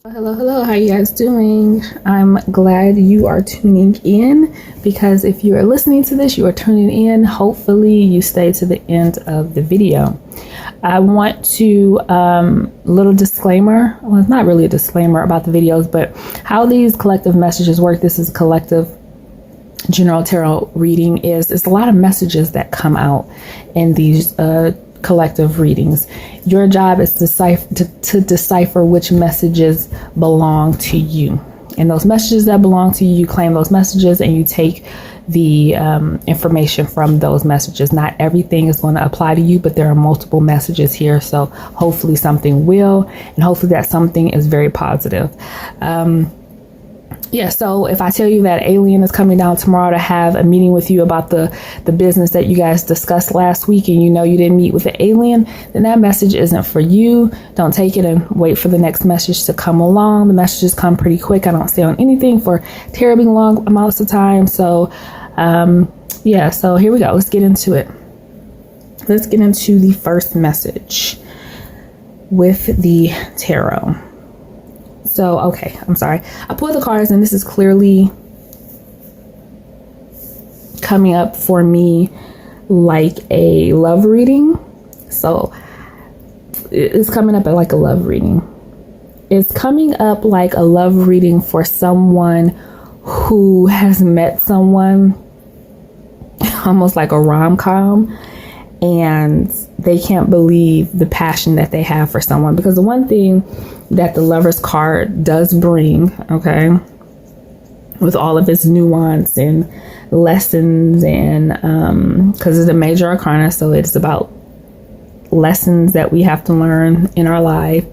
Hello, how you guys doing? I'm glad you are tuning in, because if you are listening to this, you are tuning in. Hopefully you stay to the end of the video. I want to, little disclaimer, well, it's not really a disclaimer about the videos, but how these collective messages work. This is collective general tarot reading. Is a lot of messages that come out in these collective readings. Your job is to decipher which messages belong to you, and those messages that belong to you, you claim those messages and you take the information from those messages. Not everything is going to apply to you, but there are multiple messages here, so hopefully something will, and hopefully that something is very positive. So if I tell you that alien is coming down tomorrow to have a meeting with you about the business that you guys discussed last week, and you know you didn't meet with the alien, then that message isn't for you. Don't take it and wait for the next message to come along. The messages come pretty quick. I don't stay on anything for terribly long amounts of time. So, so here we go. Let's get into it. Let's get into the first message with the tarot. So, okay, I'm sorry. I pulled the cards and this is clearly coming up for me like a love reading. So it's coming up like a love reading. It's coming up like a love reading for someone who has met someone, almost like a rom-com, and they can't believe the passion that they have for someone. Because the one thing that the Lover's card does bring, okay, with all of its nuance and lessons, and because it's a major arcana, so it's about lessons that we have to learn in our life.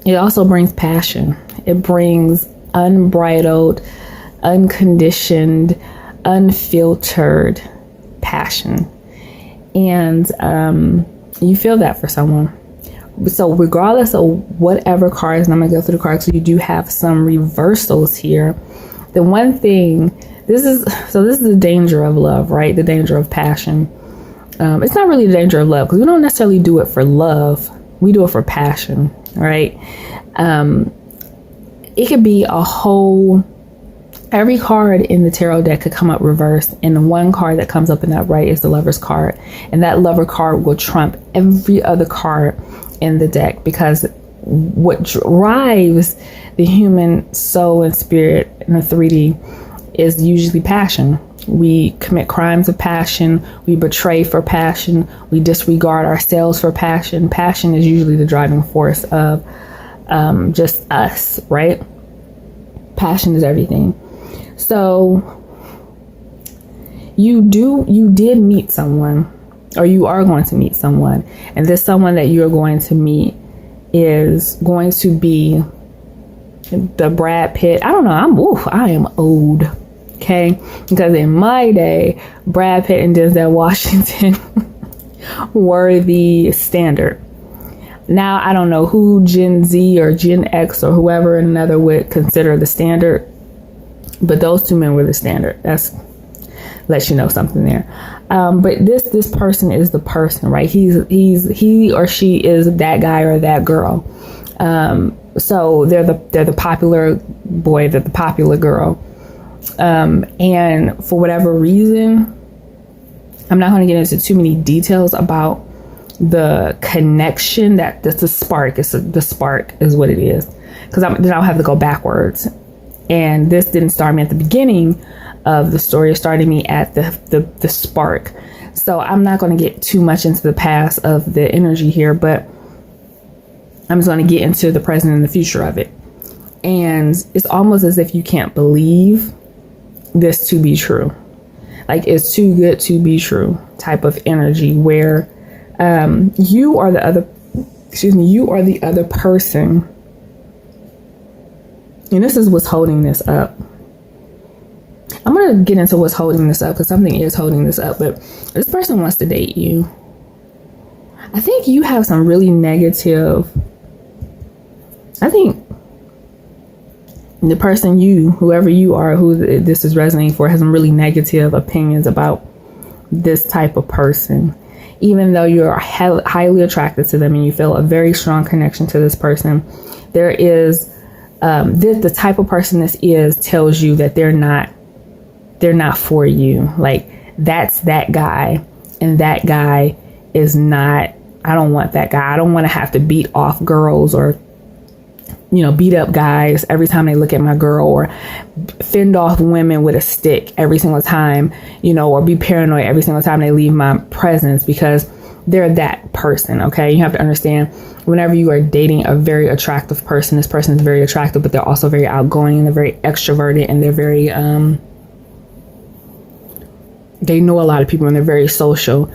It also brings passion. It brings unbridled, unconditioned, unfiltered passion, and you feel that for someone. So regardless of whatever cards, and I'm gonna go through the cards, so you do have some reversals here. The one thing, this is the danger of love, right? The danger of passion. It's not really the danger of love, because we don't necessarily do it for love. We do it for passion, right? It could be a whole, every card in the tarot deck could come up reversed, and the one card that comes up in that right is the Lover's card, and that Lover card will trump every other card in the deck, because what drives the human soul and spirit in the 3D is usually passion. We commit crimes of passion, we betray for passion, we disregard ourselves for passion. Passion is usually the driving force of just us, right? Passion is everything. So you did meet someone, or you are going to meet someone, and this someone that you're going to meet is going to be the Brad Pitt. I don't know. I am old. Okay. Because in my day, Brad Pitt and Denzel Washington were the standard. Now, I don't know who Gen Z or Gen X or whoever another would consider the standard, but those two men were the standard. That's lets you know something there. But this person is the person, right? He or she is that guy or that girl. So they're the popular boy, they're the popular girl. And for whatever reason, I'm not going to get into too many details about the connection. That's the spark. The spark is what it is. Because then I'll have to go backwards. And this didn't start me at the beginning of the story. It started me at the spark. So I'm not going to get too much into the past of the energy here, but I'm just going to get into the present and the future of it. And it's almost as if you can't believe this to be true. Like, it's too good to be true type of energy, where you are the other person. And this is what's holding this up. I'm going to get into what's holding this up, because something is holding this up. But this person wants to date you. I think you have some really negative. I think the person whoever you are, who this is resonating for, has some really negative opinions about this type of person. even though you're highly attracted to them and you feel a very strong connection to this person, there is the type of person this is tells you that they're not for you. Like, that's that guy, and that guy is not. I don't want that guy. I don't want to have to beat off girls or, beat up guys every time they look at my girl, or fend off women with a stick every single time, or be paranoid every single time they leave my presence, because they're that person. Okay. You have to understand, whenever you are dating a very attractive person, this person is very attractive, but they're also very outgoing, and they're very extroverted, and they're very, they know a lot of people, and they're very social.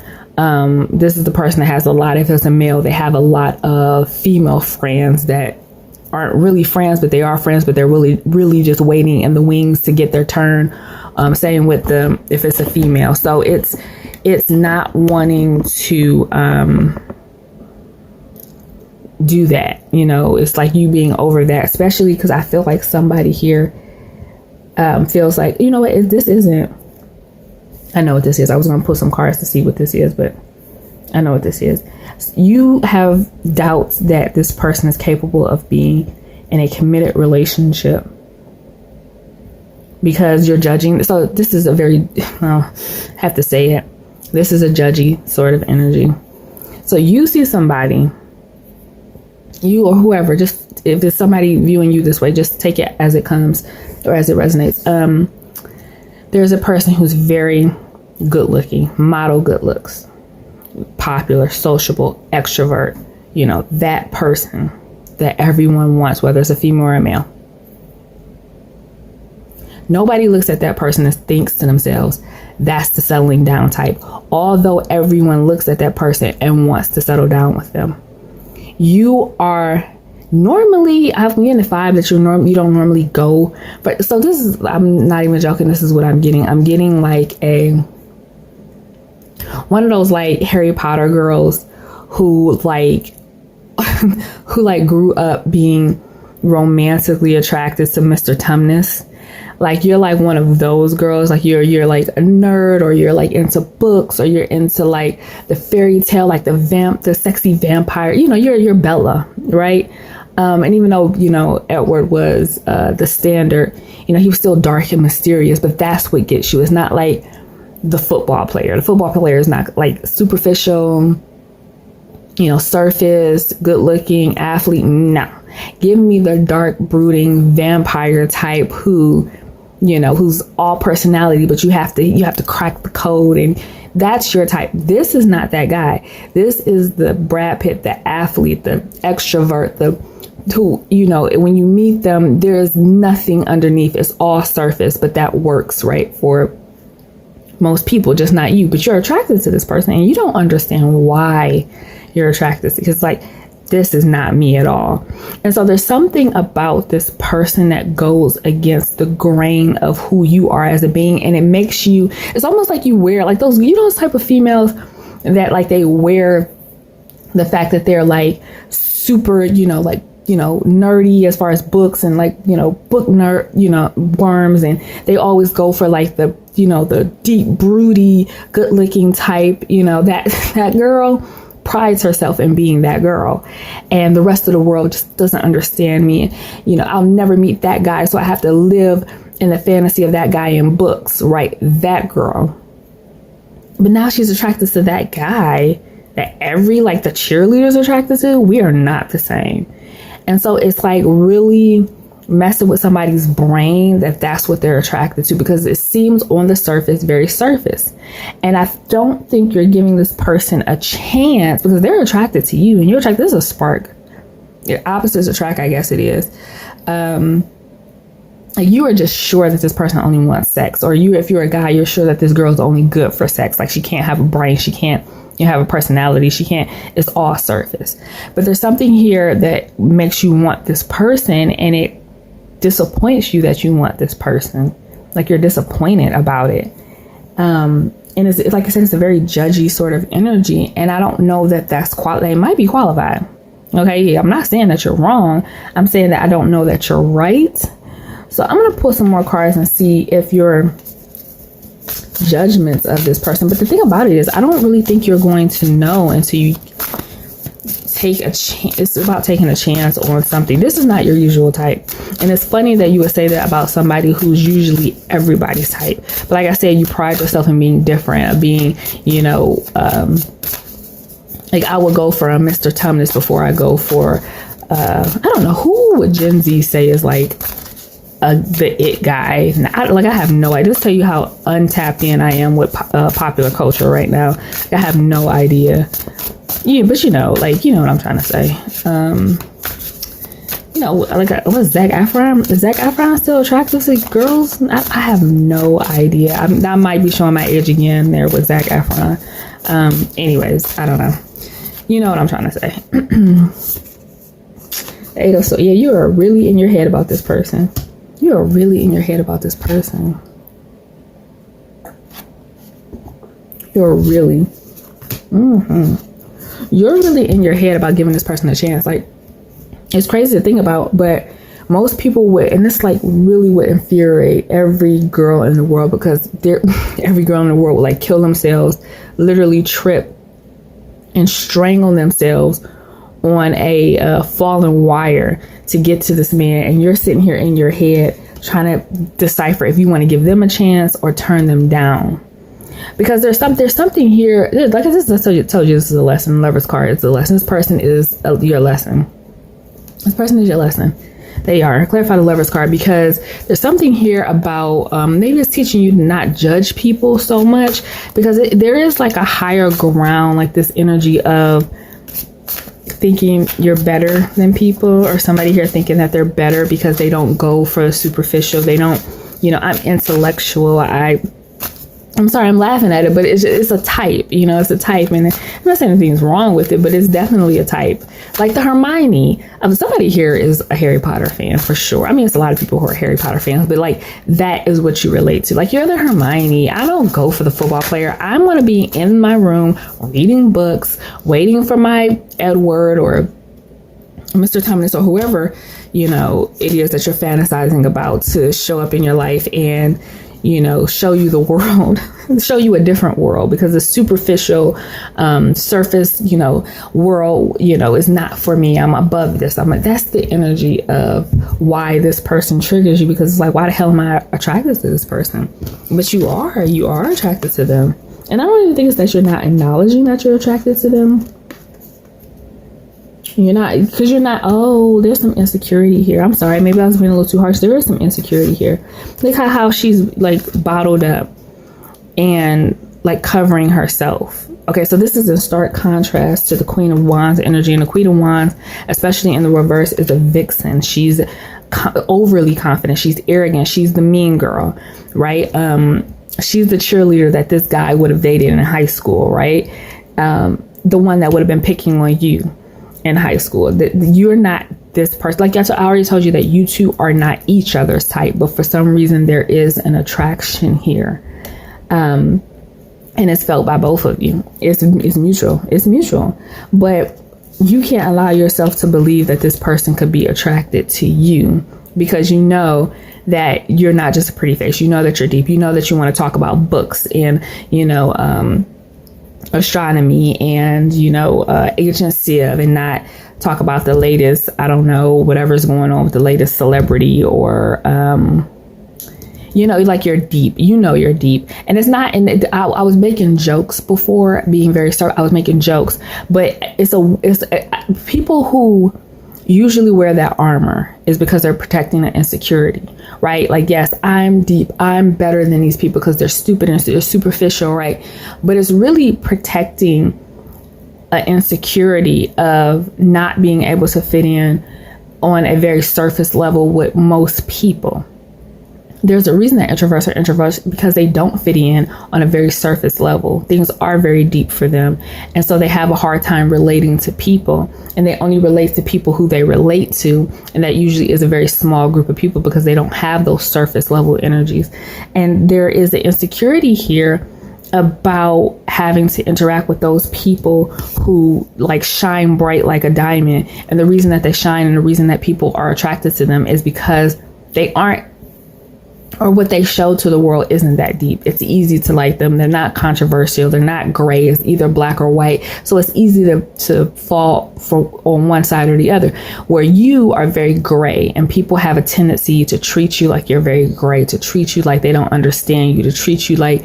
This is the person that has a lot, if it's a male, they have a lot of female friends that aren't really friends, but they are friends, but they're really just waiting in the wings to get their turn. Same with if it's a female. So it's not wanting to do that. It's like you being over that, especially because I feel like somebody here feels like, this isn't. I know what this is. I was going to pull some cards to see what this is, but I know what this is. You have doubts that this person is capable of being in a committed relationship because you're judging. So this is a very, I have to say it, this is a judgy sort of energy. So you see somebody, you or whoever, just if it's somebody viewing you this way, just take it as it comes or as it resonates. There's a person who's very good looking, model good looks, popular, sociable, extrovert, that person that everyone wants, whether it's a female or a male. Nobody looks at that person and thinks to themselves, that's the settling down type, although everyone looks at that person and wants to settle down with them. You are normally, I'm getting the vibe that you don't normally go, but so this is, I'm not even joking, this is what I'm getting. I'm getting like one of those like Harry Potter girls who like grew up being romantically attracted to Mr. Tumnus. Like, you're like one of those girls, like you're like a nerd, or you're like into books, or you're into like the fairy tale, like the sexy vampire, you're Bella, right? And even though, Edward was the standard, he was still dark and mysterious, but that's what gets you. It's not like the football player. The football player is not like superficial, surface, good looking athlete. No, give me the dark, brooding vampire type who's all personality, but you have to crack the code, and that's your type. This is not that guy. This is the Brad Pitt, the athlete, the extrovert, who, when you meet them, there's nothing underneath. It's all surface, but that works, right, for most people, just not you. But you're attracted to this person, and you don't understand why you're attracted, because like, this is not me at all. And so there's something about this person that goes against the grain of who you are as a being, and it makes you, it's almost like you wear like those, those type of females that like they wear the fact that they're like super, nerdy as far as books, and like, book nerd, worms, and they always go for like the deep, broody, good looking type, that girl prides herself in being that girl, and the rest of the world just doesn't understand me. I'll never meet that guy, so I have to live in the fantasy of that guy in books, right? That girl. But now she's attracted to that guy that the cheerleaders are attracted to. We are not the same. And so it's like really messing with somebody's brain that's what they're attracted to, because it seems on the surface very surface. And I don't think you're giving this person a chance, because they're attracted to you and you're attracted. This is a spark. Your opposites attract, I guess it is. Like, you are just sure that this person only wants sex, or if you're a guy, you're sure that this girl's only good for sex. Like, she can't have a brain, she can't have a personality, it's all surface. But there's something here that makes you want this person, and it disappoints you that you want this person. Like, you're disappointed about it. And it's like I said, it's a very judgy sort of energy, and I don't know that that's it might be qualified. Okay, I'm not saying that you're wrong. I'm saying that I don't know that you're right. So I'm going to pull some more cards and see if you're judgments of this person. But the thing about it is, I don't really think you're going to know until you take a chance. It's about taking a chance on something. This is not your usual type. And it's funny that you would say that about somebody who's usually everybody's type. But like I said, you pride yourself in being different, of being, like I would go for a Mr. Tumnus before I go for, I don't know, who would Gen Z say is like the it guy? I have no idea. Just tell you how untapped in I am with popular culture right now. I have no idea. Yeah, but you know what I'm trying to say. What's Zac Efron? Is Zac Efron still attractive to girls? I have no idea. I might be showing my age again there with Zac Efron. Anyways, I don't know. You know what I'm trying to say. So yeah, you are really in your head about this person. You are really in your head about this person. You're really in your head about giving this person a chance. Like, it's crazy to think about, but most people would, and this like really would infuriate every girl in the world, because every girl in the world would like kill themselves, literally trip and strangle themselves on a fallen wire to get to this man. And you're sitting here in your head trying to decipher if you want to give them a chance or turn them down. Because there's something here. Like I just told you, this is a lesson. Lover's card is a lesson. This person is your lesson. This person is your lesson. They are. Clarify the Lover's card, because there's something here about maybe it's teaching you to not judge people so much, because there is like a higher ground, like this energy of thinking you're better than people, or somebody here thinking that they're better because they don't go for superficial. They don't, I'm intellectual. I'm sorry, I'm laughing at it, but it's a type, it's a type. And I'm not saying anything's wrong with it, but it's definitely a type. Like the Hermione, somebody here is a Harry Potter fan for sure. I mean, it's a lot of people who are Harry Potter fans, but like that is what you relate to. Like, you're the Hermione. I don't go for the football player. I'm going to be in my room reading books, waiting for my Edward or Mr. Tumnus or whoever, it is that you're fantasizing about to show up in your life and show you the world, show you a different world, because the superficial, surface, world, is not for me. I'm above this. That's the energy of why this person triggers you, because it's like, why the hell am I attracted to this person? But you are attracted to them. And I don't even think it's that you're not acknowledging that you're attracted to them. You're not, because you're not, there's some insecurity here. I'm sorry, maybe I was being a little too harsh. There is some insecurity here. Look how she's like bottled up and like covering herself. Okay, so this is in stark contrast to the Queen of Wands energy. And the Queen of Wands, especially in the reverse, is a vixen. She's overly confident. She's arrogant. She's the mean girl, right? She's the cheerleader that this guy would have dated in high school, right? The one that would have been picking on you in high school. That you're not this person. Like I already told you that you two are not each other's type, but for some reason there is an attraction here, and it's felt by both of you. It's mutual, but you can't allow yourself to believe that this person could be attracted to you, because you know that you're not just a pretty face. You know that you're deep. You know that you want to talk about books and astronomy and Agent Siv, and not talk about the latest, I don't know, whatever's going on with the latest celebrity, or like you're deep. You're deep. And it's not, and I was making jokes before, being very sorry, I was making jokes, but it's people who usually wear that armor is because they're protecting an insecurity, right? Like, yes, I'm deep, I'm better than these people because they're stupid and they're superficial, right? But it's really protecting an insecurity of not being able to fit in on a very surface level with most people. There's a reason that introverts are introverts, because they don't fit in on a very surface level. Things are very deep for them. And so they have a hard time relating to people, and they only relate to people who they relate to. And that usually is a very small group of people, because they don't have those surface level energies. And there is the insecurity here about having to interact with those people who like shine bright like a diamond. And the reason that they shine and the reason that people are attracted to them is because they aren't or what they show to the world isn't that deep. It's easy to like them. They're not controversial. They're not gray. It's either black or white. So it's easy to fall on one side or the other, where you are very gray, and people have a tendency to treat you like you're very gray, to treat you like they don't understand you, to treat you like,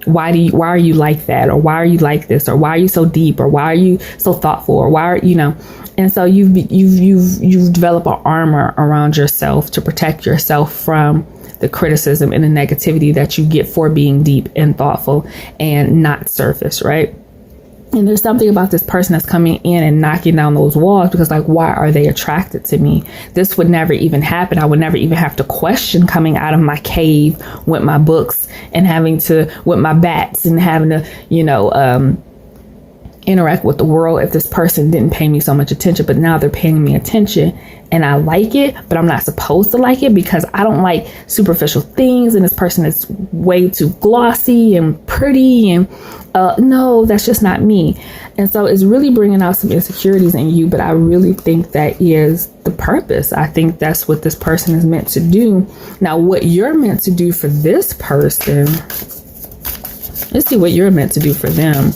why are you like that? Or why are you like this? Or why are you so deep? Or why are you so thoughtful? Or why are, and so you've developed an armor around yourself to protect yourself from the criticism and the negativity that you get for being deep and thoughtful and not surface, right? And there's something about this person that's coming in and knocking down those walls, because like, why are they attracted to me? This would never even happen. I would never even have to question coming out of my cave with my books and with my bats and having to, interact with the world if this person didn't pay me so much attention. But now they're paying me attention and I like it, but I'm not supposed to like it because I don't like superficial things. And this person is way too glossy and pretty, and no, that's just not me. And so it's really bringing out some insecurities in you, but I really think that is the purpose. I think that's what this person is meant to do. Now, what you're meant to do for this person, let's see what you're meant to do for them.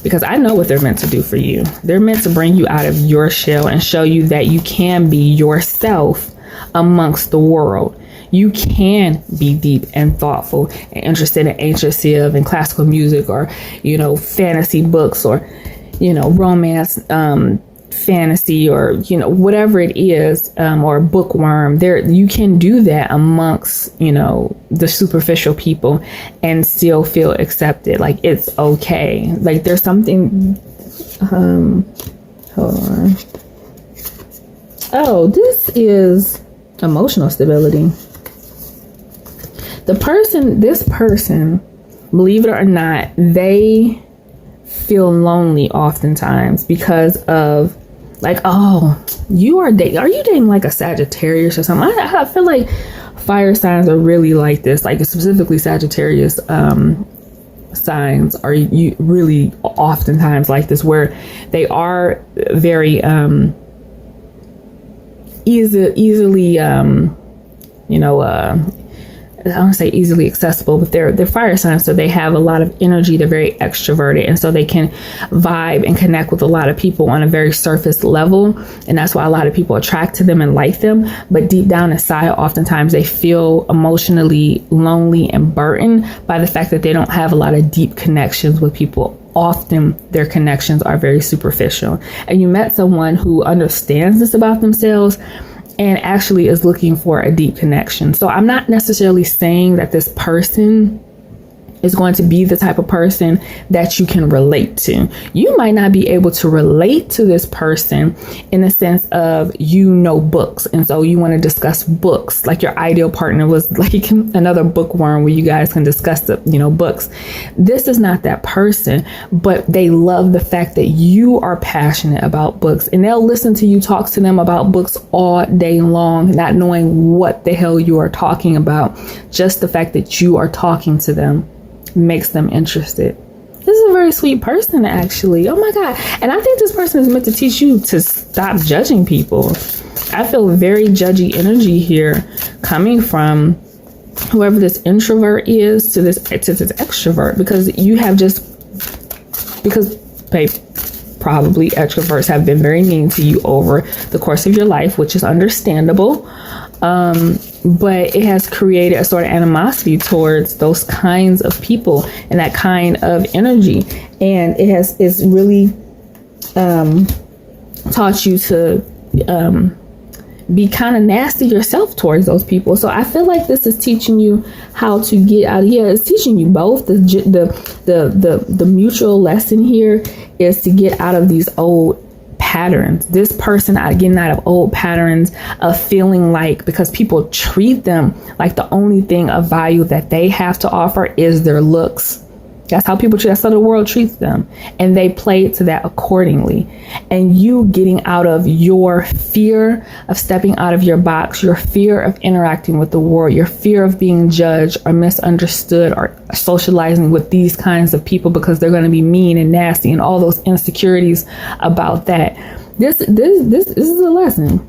Because I know what they're meant to do for you. They're meant to bring you out of your shell and show you that you can be yourself amongst the world. You can be deep and thoughtful and interested in ancient Civ and classical music, or, fantasy books, or, romance, fantasy, or, whatever it is, or bookworm. You can do that amongst, the superficial people and still feel accepted. Like, it's okay. Like, there's something, hold on. Oh, this is emotional stability. This person, believe it or not, they feel lonely oftentimes because of, like, oh, are you dating like a Sagittarius or something? I feel like fire signs are really like this, like specifically Sagittarius signs are you really oftentimes like this, where they are very easily I don't want to say easily accessible, but they're fire signs, so they have a lot of energy. They're very extroverted, and so they can vibe and connect with a lot of people on a very surface level, and that's why a lot of people attract to them and like them. But deep down inside, oftentimes they feel emotionally lonely and burdened by the fact that they don't have a lot of deep connections with people. Often their connections are very superficial, and you met someone who understands this about themselves and actually is looking for a deep connection. So I'm not necessarily saying that this person is going to be the type of person that you can relate to. You might not be able to relate to this person in the sense of, books, and so you want to discuss books. Like, your ideal partner was like another bookworm where you guys can discuss the books. This is not that person, but they love the fact that you are passionate about books, and they'll listen to you talk to them about books all day long, not knowing what the hell you are talking about. Just the fact that you are talking to them makes them interested. This is a very sweet person, actually. Oh my God. And I think this person is meant to teach you to stop judging people. I feel very judgy energy here coming from whoever this introvert is to this extrovert, because probably extroverts have been very mean to you over the course of your life, which is understandable. But it has created a sort of animosity towards those kinds of people and that kind of energy. And it's really taught you to be kind of nasty yourself towards those people. So I feel like this is teaching you how to get out of here. It's teaching you both. The mutual lesson here is to get out of these old patterns. This person getting out of old patterns of feeling like, because people treat them like the only thing of value that they have to offer is their looks. That's how the world treats them, and they play to that accordingly. And you getting out of your fear of stepping out of your box, your fear of interacting with the world, your fear of being judged or misunderstood or socializing with these kinds of people because they're going to be mean and nasty, and all those insecurities about that. This is a lesson.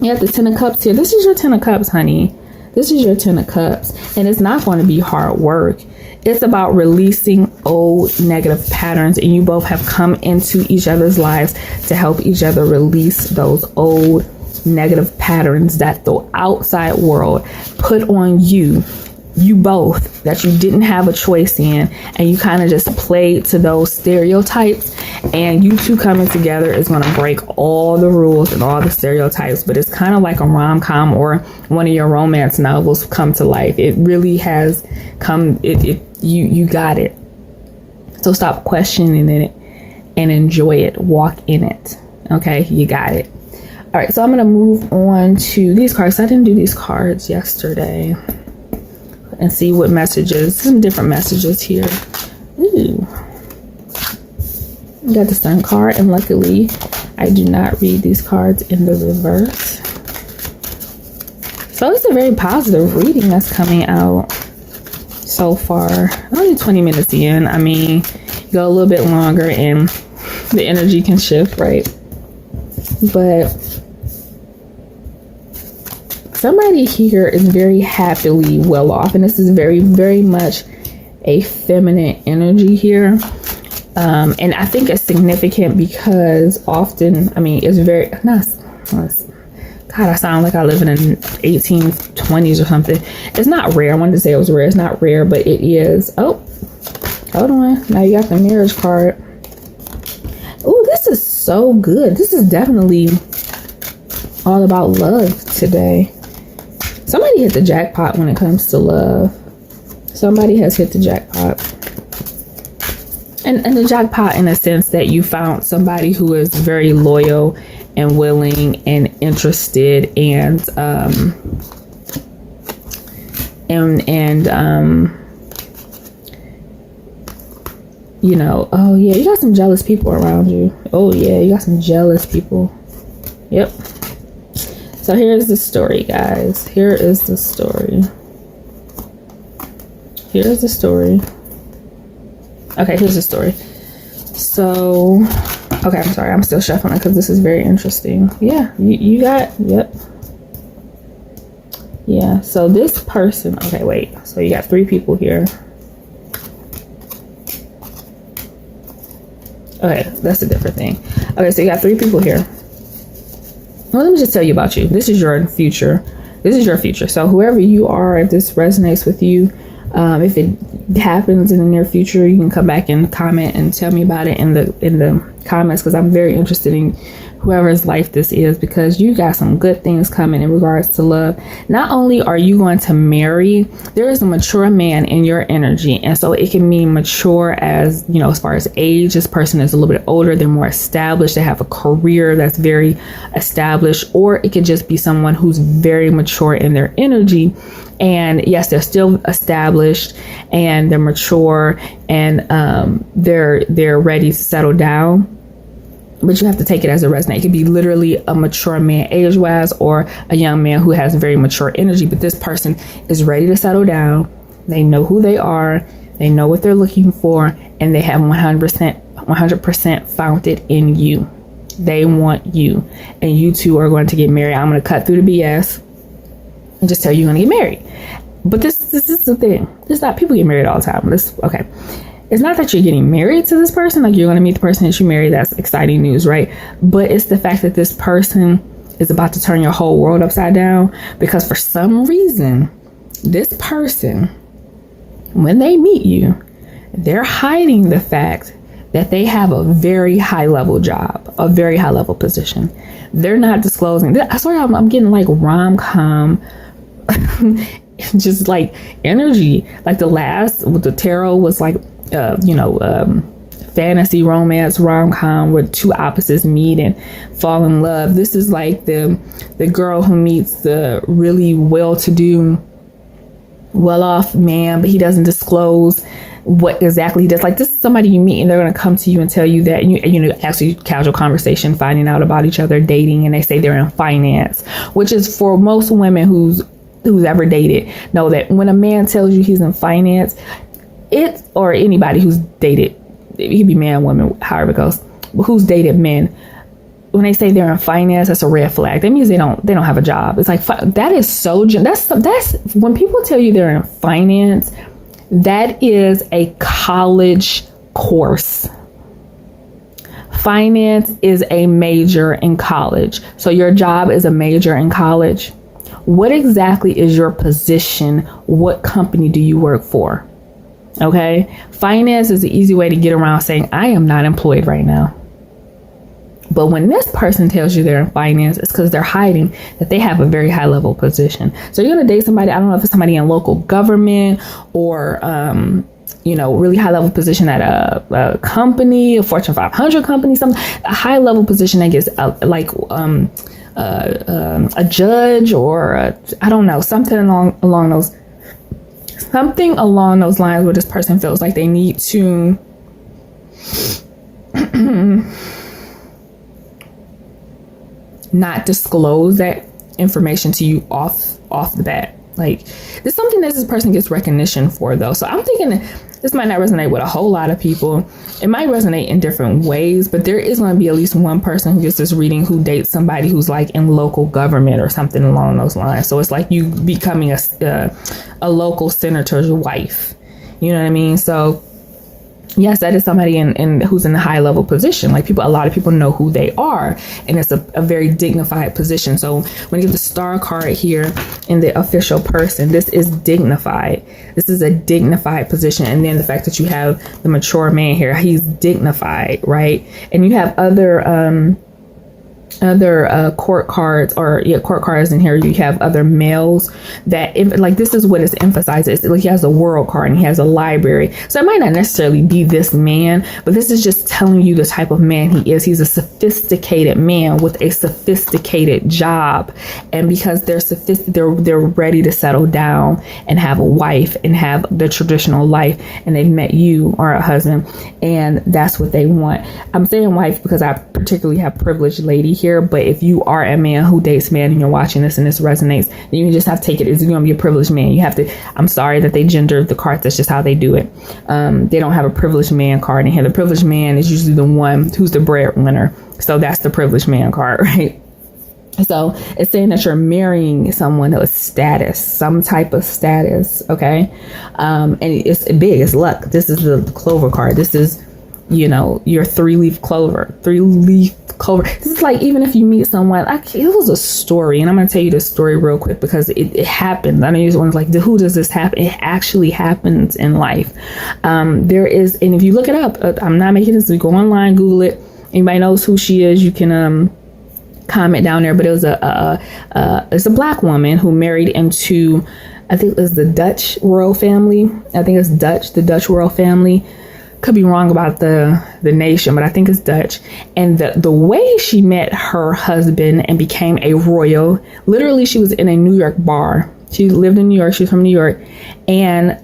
You have the 10 of Cups here. This is your 10 of Cups, honey. This is your 10 of Cups, and it's not going to be hard work. It's about releasing old negative patterns, and you both have come into each other's lives to help each other release those old negative patterns that the outside world put on you both, that you didn't have a choice in, and you kind of just played to those stereotypes. And you two coming together is going to break all the rules and all the stereotypes. But it's kind of like a rom-com or one of your romance novels come to life. It really has come. You got it. So stop questioning it and enjoy it. Walk in it. Okay, you got it. All right, so I'm going to move on to these cards. I didn't do these cards yesterday. And see what messages, some different messages here. Ooh. Got the Sun card, and luckily I do not read these cards in the reverse. So it's a very positive reading that's coming out so far. Only 20 minutes in. I mean, go a little bit longer and the energy can shift, right? But somebody here is very happily well off, and this is very, very much a feminine energy here. And I think it's significant because often, I mean, it's very God, I sound like I live in the 1820s or something. It's not rare. I wanted to say it was rare. It's not rare, but it is. Oh, hold on. Now you got the marriage card. Oh, this is so good. This is definitely all about love today. Somebody hit the jackpot when it comes to love. Somebody has hit the jackpot. And the jackpot in a sense that you found somebody who is very loyal and willing and interested and you know, oh yeah, you got some jealous people around you. Oh yeah, you got some jealous people. Yep. So here's the story, guys. Here is the story. Here's the story. Okay, here's the story. So, okay, I'm sorry. I'm still shuffling because this is very interesting. Yeah, you got, yep. Yeah, so this person, okay, wait. So you got 3 people here. Okay, that's a different thing. Okay, so you got 3 people here. Well, let me just tell you about you. This is your future. This is your future. So whoever you are, if this resonates with you, if it happens in the near future, you can come back and comment and tell me about it in the comments, because I'm very interested in whoever's life this is, because you got some good things coming in regards to love. Not only are you going to marry, there is a mature man in your energy, and so it can mean mature as, you know, as far as age. This person is a little bit older, they're more established, they have a career that's very established, or it could just be someone who's very mature in their energy. And yes, they're still established and they're mature and they're ready to settle down. But you have to take it as a resonate. It could be literally a mature man age-wise or a young man who has very mature energy. But this person is ready to settle down. They know who they are. They know what they're looking for. And they have 100% found it in you. They want you. And you two are going to get married. I'm going to cut through the BS and just tell you you're going to get married. But this is the thing. It's not, people get married all the time. Okay. It's not that you're getting married to this person, like you're going to meet the person that you marry. That's exciting news, right? But it's the fact that this person is about to turn your whole world upside down, because for some reason, this person, when they meet you, they're hiding the fact that they have a very high level job, a very high level position. They're not disclosing. I swear I'm getting like rom-com just like energy. Like the last with the tarot was like fantasy romance rom-com where 2 opposites meet and fall in love. This is like the girl who meets the really well-to-do, well-off man, but he doesn't disclose what exactly he does. Like, this is somebody you meet and they're going to come to you and tell you that you know, actually casual conversation, finding out about each other, dating, and they say they're in finance, which is, for most women who's ever dated, know that when a man tells you he's in finance, or anybody who's dated, it could be man, woman, however it goes, who's dated men, when they say they're in finance, that's a red flag. That means they don't have a job. It's like, that is that's when people tell you they're in finance, that is a college course. Finance is a major in college. So your job is a major in college. What exactly is your position? What company do you work for? Okay. Finance is the easy way to get around saying, I am not employed right now. But when this person tells you they're in finance, it's because they're hiding that they have a very high level position. So you're going to date somebody, I don't know if it's somebody in local government or, really high level position at a company, a Fortune 500 company, a high level position that gets a judge or I don't know, something along those lines where this person feels like they need to not disclose that information to you off the bat. Like, there's something that this person gets recognition for, though. So I'm thinking this might not resonate with a whole lot of people. It might resonate in different ways, but there is going to be at least one person who gets this reading who dates somebody who's like in local government or something along those lines. So it's like you becoming a local senator's wife. You know what I mean? So yes, that is somebody in who's in a high level position. Like, a lot of people know who they are, and it's a very dignified position. So when you get the star card here in the official person, this is dignified. This is a dignified position. And then the fact that you have the mature man here, he's dignified, right? And you have other court cards in here. You have other males that this is what it's emphasized. It's like he has a world card and he has a library. So it might not necessarily be this man, but this is just telling you the type of man he is. He's a sophisticated man with a sophisticated job. And because they're ready to settle down and have a wife and have the traditional life, and they've met you or a husband, and that's what they want. I'm saying wife because I particularly have privileged lady here. But if you are a man who dates men and you're watching this and this resonates, then you just have to take it as you're going to be a privileged man. You have to, I'm sorry that they gendered the cards. That's just how they do it. They don't have a privileged man card in here. The privileged man is usually the one who's the breadwinner. So that's the privileged man card, right? So it's saying that you're marrying someone with status, some type of status. Okay. And it's big. It's luck. This is the clover card. This is, your three-leaf clover. This is like, even if you meet someone, it was a story, and I'm going to tell you this story real quick because it happens. I know you're one's like, who does this happen? It actually happens in life. There is, and if you look it up, I'm not making this, go online, Google it. Anybody knows who she is, you can comment down there. But it was it's a black woman who married into, I think it was the Dutch royal family. I think it's the Dutch royal family. Could be wrong about the nation, but I think it's Dutch. And the way she met her husband and became a royal, literally she was in a New York bar. She lived in New York. She's from New York. And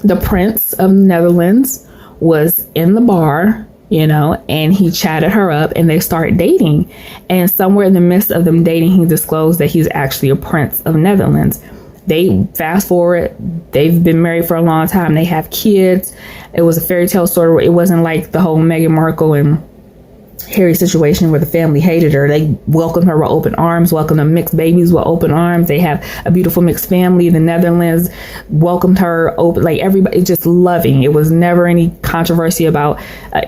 the Prince of Netherlands was in the bar, and he chatted her up and they started dating. And somewhere in the midst of them dating, he disclosed that he's actually a Prince of Netherlands. They fast forward, they've been married for a long time. They have kids. It was a fairy tale story. It wasn't like the whole Meghan Markle and Harry situation where the family hated her. They welcomed her with open arms, welcomed them mixed babies with open arms. They have a beautiful mixed family. The Netherlands welcomed her open, like everybody, just loving. It was never any controversy about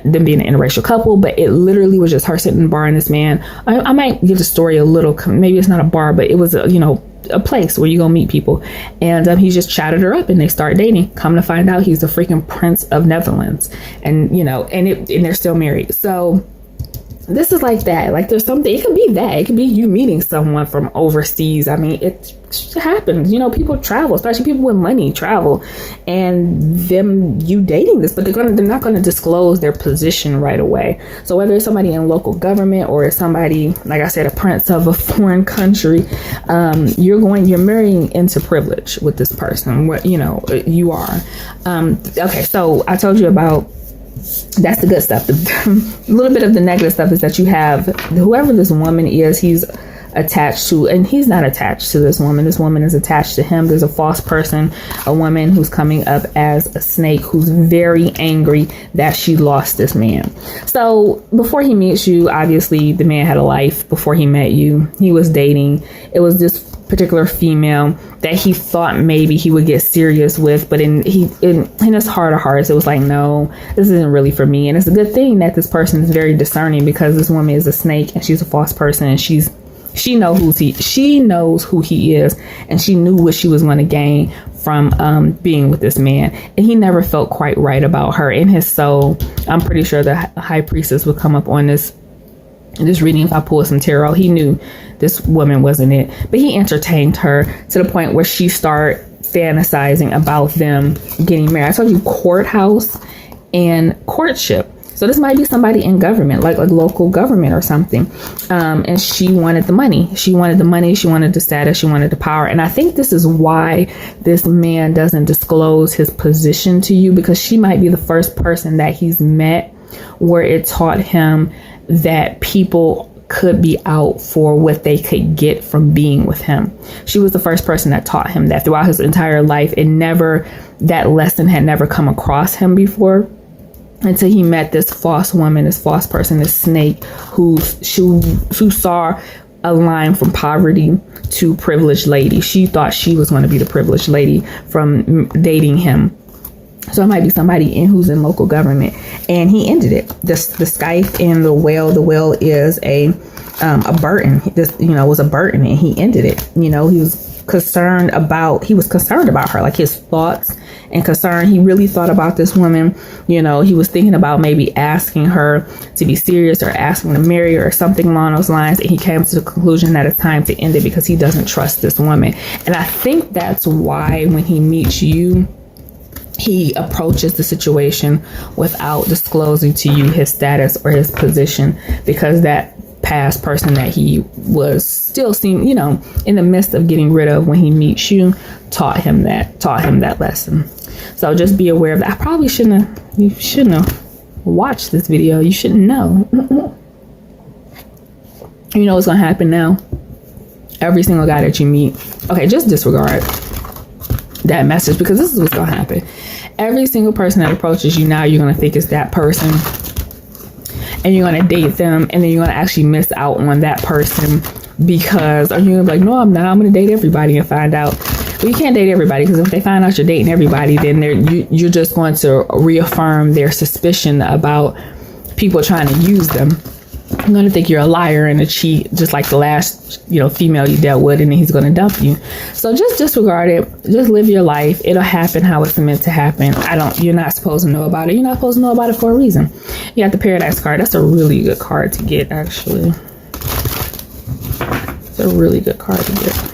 them being an interracial couple, but it literally was just her sitting in the bar and this man. I might give the story a little, maybe it's not a bar, but it was a place where you go meet people, and he just chatted her up and they start dating. Come to find out, he's the freaking Prince of Netherlands, and and they're still married. So this is like that. Like, there's something, it could be that. It could be you meeting someone from overseas. I mean, it happens. People travel, especially people with money travel, and you dating this, but they're not going to disclose their position right away. So whether it's somebody in local government or it's somebody, like I said, a prince of a foreign country, you're marrying into privilege with this person. What you are. Okay, so I told you about. That's the good stuff. A little bit of the negative stuff is that you have whoever this woman is, he's attached to, and he's not attached to this woman. This woman is attached to him. There's a false person, a woman who's coming up as a snake, who's very angry that she lost this man. So before he meets you, obviously the man had a life before he met you. He was dating. It was this particular female that he thought maybe he would get serious with, but in his heart of hearts, it was like, no, this isn't really for me. And it's a good thing that this person is very discerning, because this woman is a snake and she's a false person, and she knows who he is, and she knew what she was going to gain from being with this man. And he never felt quite right about her in his soul. I'm pretty sure the high priestess would come up on this reading if I pulled some tarot. He knew this woman wasn't it, but he entertained her to the point where she started fantasizing about them getting married. I told you, courthouse and courtship. So this might be somebody in government, like local government or something. And she wanted the money. She wanted the money. She wanted the status. She wanted the power. And I think this is why this man doesn't disclose his position to you, because she might be the first person that he's met where it taught him that people could be out for what they could get from being with him. She was the first person that taught him that throughout his entire life. That lesson had never come across him before, until he met this false woman, this false person, this snake who saw a line from poverty to privileged lady. She thought she was going to be the privileged lady from dating him. So it might be somebody who's in local government, and he ended it. The scythe and the whale. The whale is a Burton. This was a Burton, and he ended it. He was concerned about her, like his thoughts and concern. He really thought about this woman. He was thinking about maybe asking her to be serious or asking to marry her or something along those lines. And he came to the conclusion that it's time to end it because he doesn't trust this woman. And I think that's why when he meets you, he approaches the situation without disclosing to you his status or his position, because that past person that he was still seeing, in the midst of getting rid of when he meets you, taught him that lesson. So just be aware of that. You shouldn't have watched this video. You shouldn't know. You know what's going to happen now? Every single guy that you meet, okay, just disregard that message, because this is what's going to happen. Every single person that approaches you now, you're going to think it's that person, and you're going to date them, and then you're going to actually miss out on that person, because, or you're going to be like, no, I'm not. I'm going to date everybody and find out. Well, you can't date everybody, because if they find out you're dating everybody, then you're just going to reaffirm their suspicion about people trying to use them. I'm going to think you're a liar and a cheat, just like the last, female you dealt with, and then he's going to dump you. So just disregard it. Just live your life. It'll happen how it's meant to happen. You're not supposed to know about it. You're not supposed to know about it for a reason. You got the Paradise card. That's a really good card to get, actually. It's a really good card to get.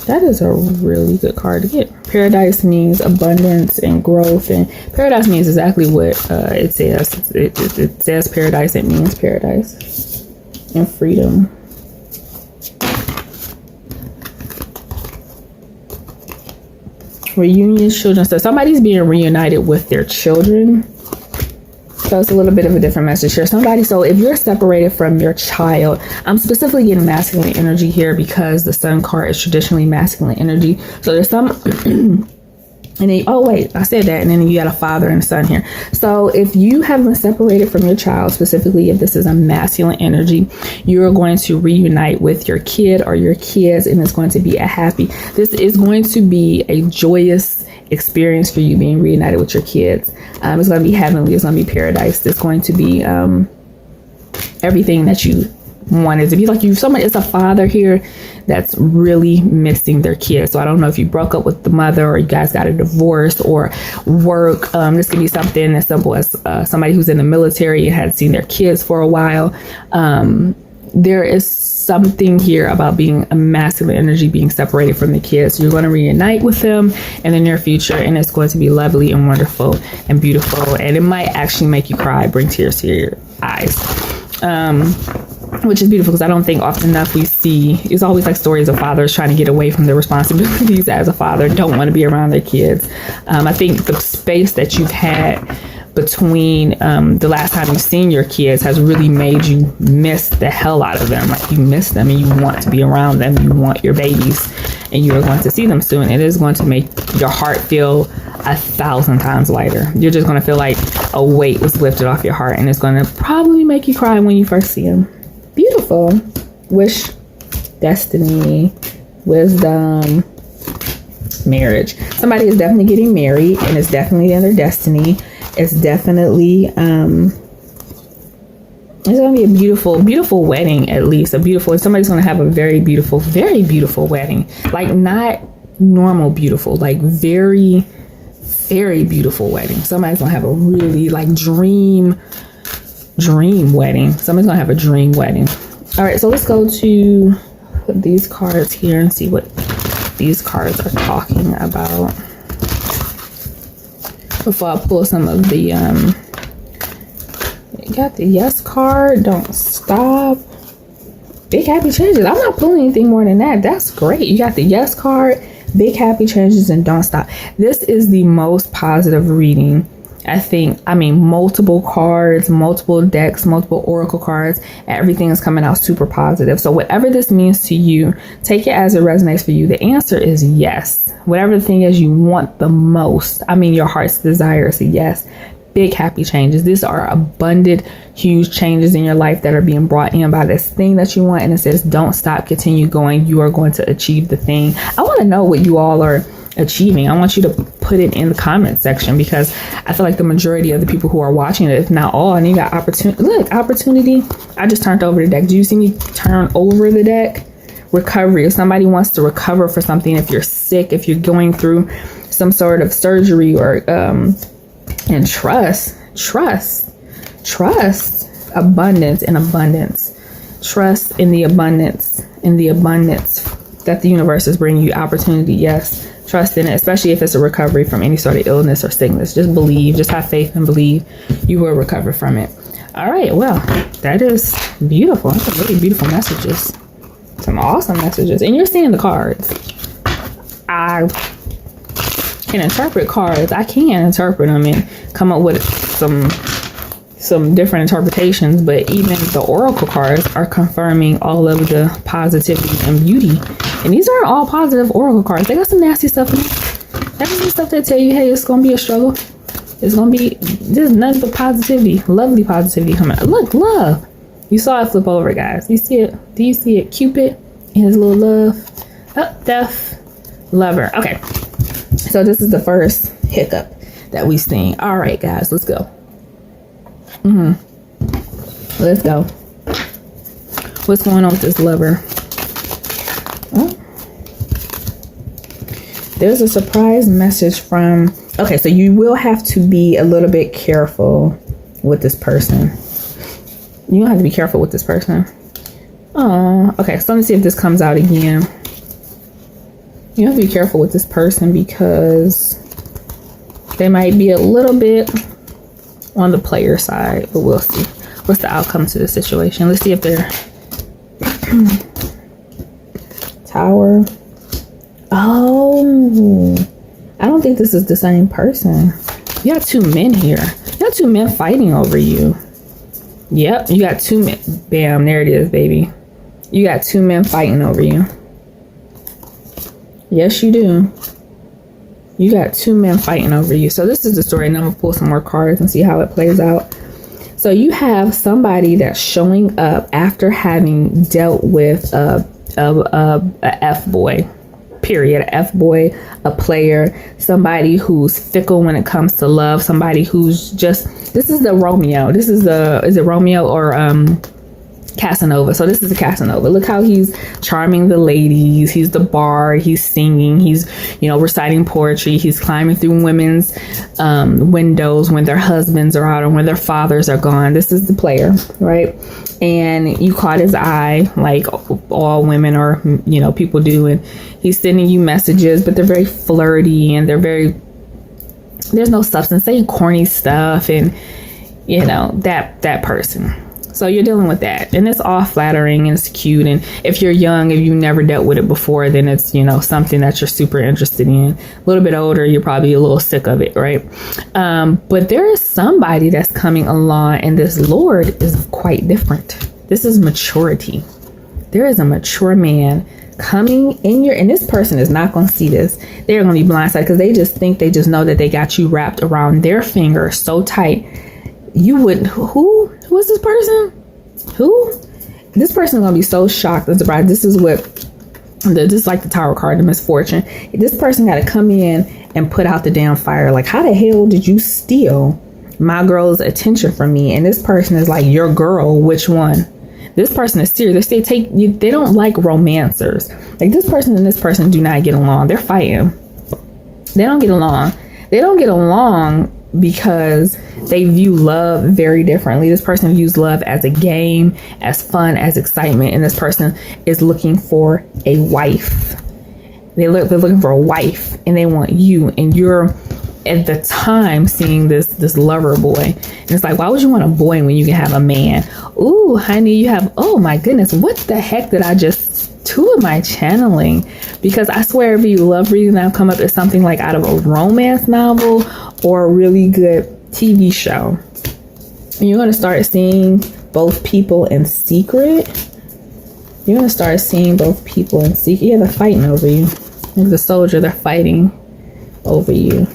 That is a really good card to get. Paradise means abundance and growth, and paradise means exactly what it says. It says paradise. It means paradise and freedom. Reunion, children. So somebody's being reunited with their children. So it's a little bit of a different message here. So if you're separated from your child, I'm specifically getting masculine energy here, because the Sun card is traditionally masculine energy. So there's some, and then, oh wait, I said that, and then you got a father and a son here. So if you have been separated from your child, specifically if this is a masculine energy, you're going to reunite with your kid or your kids, and it's going to be this is going to be a joyous experience for you, being reunited with your kids. It's going to be heavenly. It's going to be paradise. It's going to be everything that you wanted to be. Like it's a father here that's really missing their kids. So I don't know if you broke up with the mother, or you guys got a divorce, or work. This could be something as simple as somebody who's in the military and had seen their kids for a while. There is something here about being a masculine energy, being separated from the kids. So you're going to reunite with them in the near future, and it's going to be lovely and wonderful and beautiful, and it might actually make you cry, bring tears to your eyes, which is beautiful, because I don't think often enough we see, it's always like stories of fathers trying to get away from their responsibilities as a father, don't want to be around their kids. I think the space that you've had between the last time you've seen your kids has really made you miss the hell out of them. Like you miss them and you want to be around them. You want your babies and you're going to see them soon. It is going to make your heart feel 1,000 times lighter. You're just going to feel like a weight was lifted off your heart, and it's going to probably make you cry when you first see them. Beautiful. Wish, destiny, wisdom, marriage. Somebody is definitely getting married, and it's definitely in their destiny. It's definitely it's gonna be a beautiful wedding. At least somebody's gonna have a very beautiful wedding. Like not normal beautiful, like very beautiful wedding. Somebody's gonna have a really like dream wedding. Somebody's gonna have a dream wedding. All right, so let's go to these cards here and see what these cards are talking about before I pull some of the you got the yes card, don't stop, big happy changes. I'm not pulling anything more than that. That's great. You got the yes card, big happy changes, and don't stop. This is the most positive reading, I think. I mean, multiple cards, multiple decks, multiple oracle cards, everything is coming out super positive. So whatever this means to you, take it as it resonates for you. The answer is yes. Whatever the thing is you want the most, I mean, your heart's desire is a yes. Big happy changes. These are abundant, huge changes in your life that are being brought in by this thing that you want. And it says, don't stop, continue going. You are going to achieve the thing. I want to know what you all are achieving. I want you to put it in the comment section, because I feel like the majority of the people who are watching it, if not all, and you got opportunity. Look, opportunity. I just turned over the deck. Do you see me turn over the deck? Recovery. If somebody wants to recover for something, if you're sick, if you're going through some sort of surgery, or and trust, abundance and abundance, trust in the abundance, that the universe is bringing you opportunity. Yes, trust in it, especially if it's a recovery from any sort of illness or sickness. Just believe, just have faith and believe you will recover from it. All right, well, that is beautiful. That's some really beautiful messages, some awesome messages. And you're seeing the cards. I can interpret cards. I can interpret them and come up with some different interpretations, but even the oracle cards are confirming all of the positivity and beauty. And these aren't all positive oracle cards. They got some nasty stuff in them. There's some stuff that tell you, hey, it's gonna be a struggle. It's gonna be, there's nothing but positivity, lovely positivity coming. Look, love. You saw it flip over, guys. You see it? Do you see it? Cupid and his little love. Oh, death, lover. Okay. So this is the first hiccup that we've seen. All right, guys, let's go. Let's go. What's going on with this lover? Oh. There's a surprise message from... Okay, so you will have to be a little bit careful with this person. You don't have to be careful with this person. Oh, okay, so let me see if this comes out again. You have to be careful with this person because they might be a little bit on the player side, but we'll see. What's the outcome to the situation? Let's see if they're... Tower. Oh, I don't think this is the same person. You got two men here. You got two men fighting over you. Yep, you got two men. Bam, there it is, baby. You got two men fighting over you. Yes, you do. You got two men fighting over you. So this is the story, and I'm gonna pull some more cards and see how it plays out. So you have somebody that's showing up after having dealt with a F-boy, period. A F-boy, a player, somebody who's fickle when it comes to love, somebody who's just, this is the Romeo. This is the, is it Romeo or Casanova? So this is a Casanova. Look how he's charming the ladies. He's the bard. He's singing. He's, you know, reciting poetry. He's climbing through women's windows when their husbands are out or when their fathers are gone. This is the player, right? And you caught his eye, like all women or, you know, people do. And he's sending you messages, but they're very flirty and they're very, there's no substance, saying corny stuff and, you know, that person. So you're dealing with that, and it's all flattering and it's cute. And if you're young, if you never dealt with it before, then it's, you know, something that you're super interested in. A little bit older, you're probably a little sick of it, right? But there is somebody that's coming along, and this Lord is quite different. This is maturity. There is a mature man coming in your, and this person is not going to see this. They're going to be blindsided because they just know that they got you wrapped around their finger so tight. You wouldn't, who is this person? Who? This person is going to be so shocked and surprised. This is what, this is like the Tower card, the misfortune. This person got to come in and put out the damn fire. Like, how the hell did you steal my girl's attention from me? And this person is like, your girl, which one? This person is serious. They they don't like romancers. Like, this person and this person do not get along. They're fighting. They don't get along. They don't get along because they view love very differently. This person views love as a game, as fun, as excitement, and this person is looking for a wife. They're looking for a wife, and they want you, and you're at the time seeing this lover boy, and it's like, why would you want a boy when you can have a man? Ooh, honey, you have, oh my goodness, what the heck did I just, who am I channeling? Because I swear, every love reading that come up is something like out of a romance novel or a really good TV show. And you're going to start seeing both people in secret. You're going to start seeing both people in secret. Yeah, they're fighting over you. Like the soldier, they're fighting over you.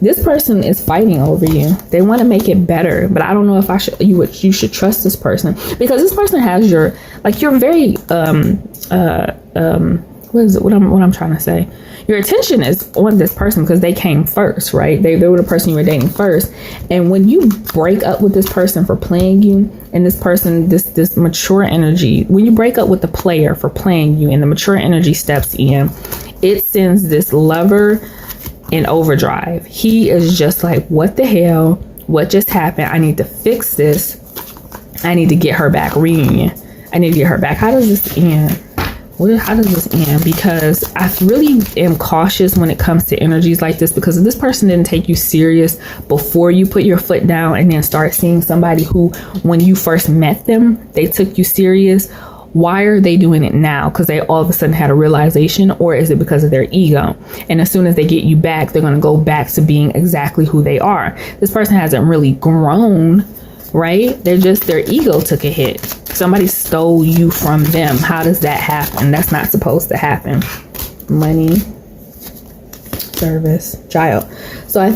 This person is fighting over you. They want to make it better, but I don't know if you should trust this person, because this person has your, like, you're very what I'm trying to say. Your attention is on this person because they came first, right? They were the person you were dating first. And when you break up with this person for playing you, and this person, this mature energy, when you break up with the player for playing you and the mature energy steps in, it sends this lover in overdrive. He is just like, what the hell? What just happened? I need to fix this. I need to get her back. Reunion. I need to get her back. How does this end? How does this end? Because I really am cautious when it comes to energies like this, because if this person didn't take you serious before you put your foot down and then start seeing somebody who, when you first met them, they took you serious, why are they doing it now? Because they all of a sudden had a realization, or is it because of their ego? And as soon as they get you back, they're going to go back to being exactly who they are. This person hasn't really grown, right? Their ego took a hit. Somebody stole you from them. How does that happen? That's not supposed to happen. Money, service, child. So I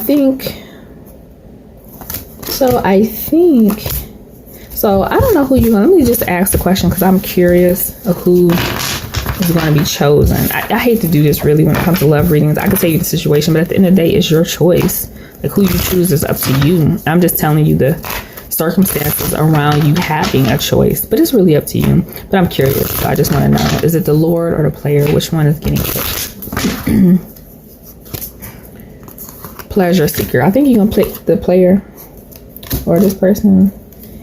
don't know who you're going to, let me just ask the question, because I'm curious of who is going to be chosen. I hate to do this really when it comes to love readings. I could tell you the situation, but at the end of the day, it's your choice. Like, who you choose is up to you. I'm just telling you the circumstances around you having a choice, but it's really up to you. But I'm curious, so I just want to know, is it the Lord or the player? Which one is getting picked? Pleasure seeker. I think you're gonna pick the player, or this person.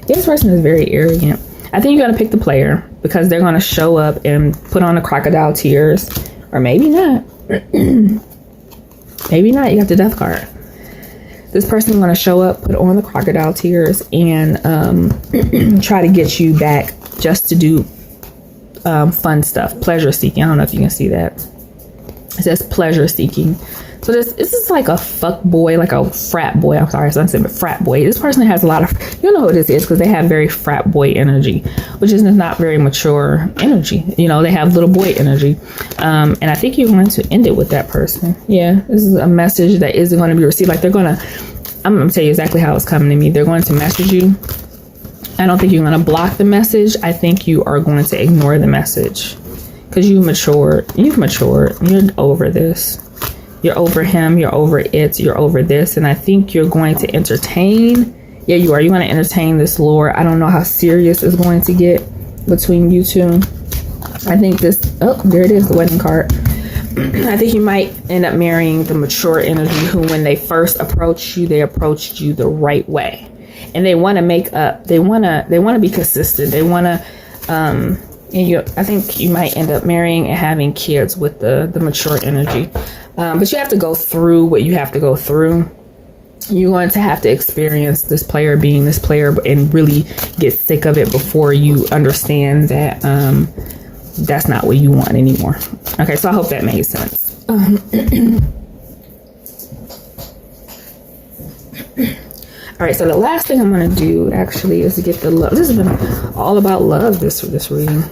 This person is very arrogant. I think you're gonna pick the player because they're gonna show up and put on the crocodile tears, or maybe not. Maybe not. You got the death card. This person is going to show up, put on the crocodile tears, and try to get you back just to do fun stuff. Pleasure seeking. I don't know if you can see that. It says pleasure seeking. So this is like a fuck boy, like a frat boy. I'm sorry, I said frat boy. This person has a lot of, you know who this is, because they have very frat boy energy, which is not very mature energy. You know, they have little boy energy. And I think you're going to end it with that person. Yeah, this is a message that isn't going to be received. Like, I'm going to tell you exactly how it's coming to me. They're going to message you. I don't think you're going to block the message. I think you are going to ignore the message, because you've matured. You're over this. You're over him, you're over it, you're over this. And I think you're going to entertain. Yeah, you are. You're going to entertain this Lord. I don't know how serious it's going to get between you two. I think there it is, the wedding card. I think you might end up marrying the mature energy who, when they first approached you, they approached you the right way. And they want to make up. They want to be consistent. They want to, I think you might end up marrying and having kids with the mature energy. But you have to go through what you have to go through you're going to have to experience this player being this player and really get sick of it before you understand that that's not what you want anymore. Okay, so I hope that made sense. All right, so the last thing I'm going to do actually is to get the love. This has been all about love, this reading.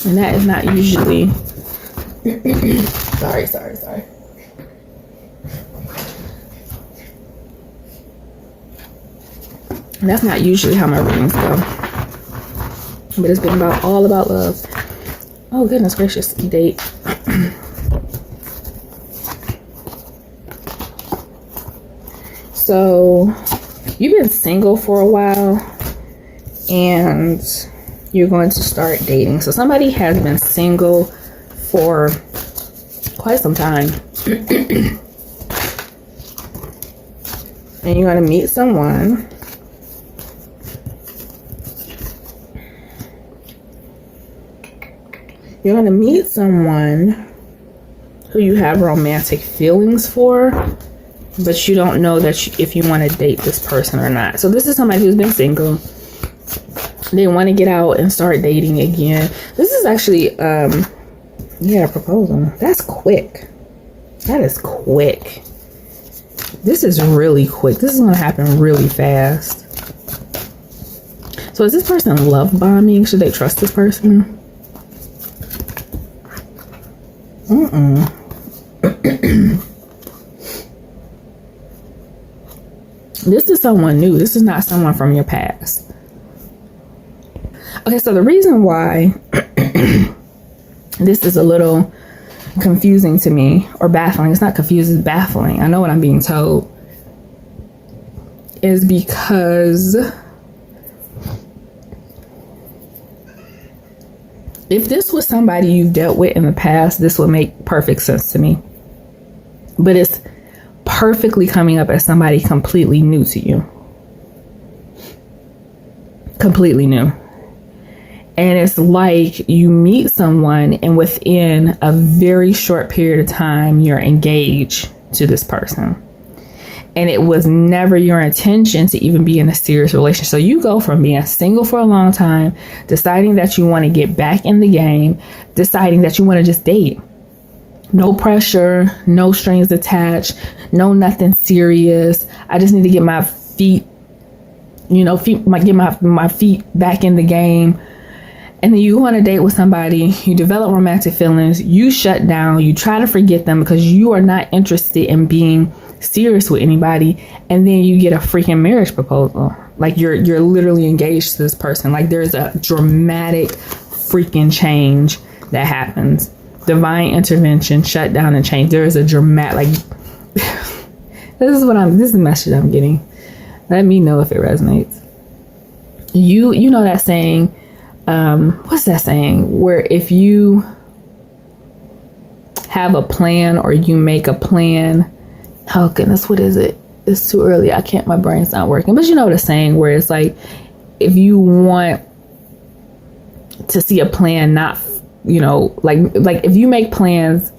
And that is not usually... sorry. And that's not usually how my readings go. But it's been all about love. Oh, goodness gracious, date. So, you've been single for a while and you're going to start dating. So, somebody has been single for quite some time. And you're going to meet someone. You're going to meet someone who you have romantic feelings for, but you don't know that if you want to date this person or not. So this is somebody who's been single. They want to get out and start dating again. This is actually, a proposal. That's quick. That is quick. This is really quick. This is going to happen really fast. So is this person love bombing? Should they trust this person? This is someone new. This is not someone from your past. Okay, so the reason why this is a little confusing to me, or baffling, it's not confusing, it's baffling. I know what I'm being told. Is because if this was somebody you've dealt with in the past, this would make perfect sense to me. But it's perfectly coming up as somebody completely new to you. Completely new. And it's like you meet someone and within a very short period of time, you're engaged to this person. And it was never your intention to even be in a serious relationship. So you go from being single for a long time, deciding that you want to get back in the game, deciding that you want to just date. No pressure, no strings attached, no nothing serious. I just need to get my feet, get my feet back in the game. And then you go on a date with somebody, you develop romantic feelings, you shut down, you try to forget them because you are not interested in being serious with anybody, and then you get a freaking marriage proposal. Like you're literally engaged to this person. Like there's a dramatic freaking change that happens. Divine intervention, shut down and change. There is a dramatic, this is the message I'm getting. Let me know if it resonates. You know that saying, what's that saying? Where if you have a plan or you make a plan, oh goodness, what is it? It's too early. My brain's not working. But you know what I'm saying, where it's like, if you want to see a plan, not, like if you make plans,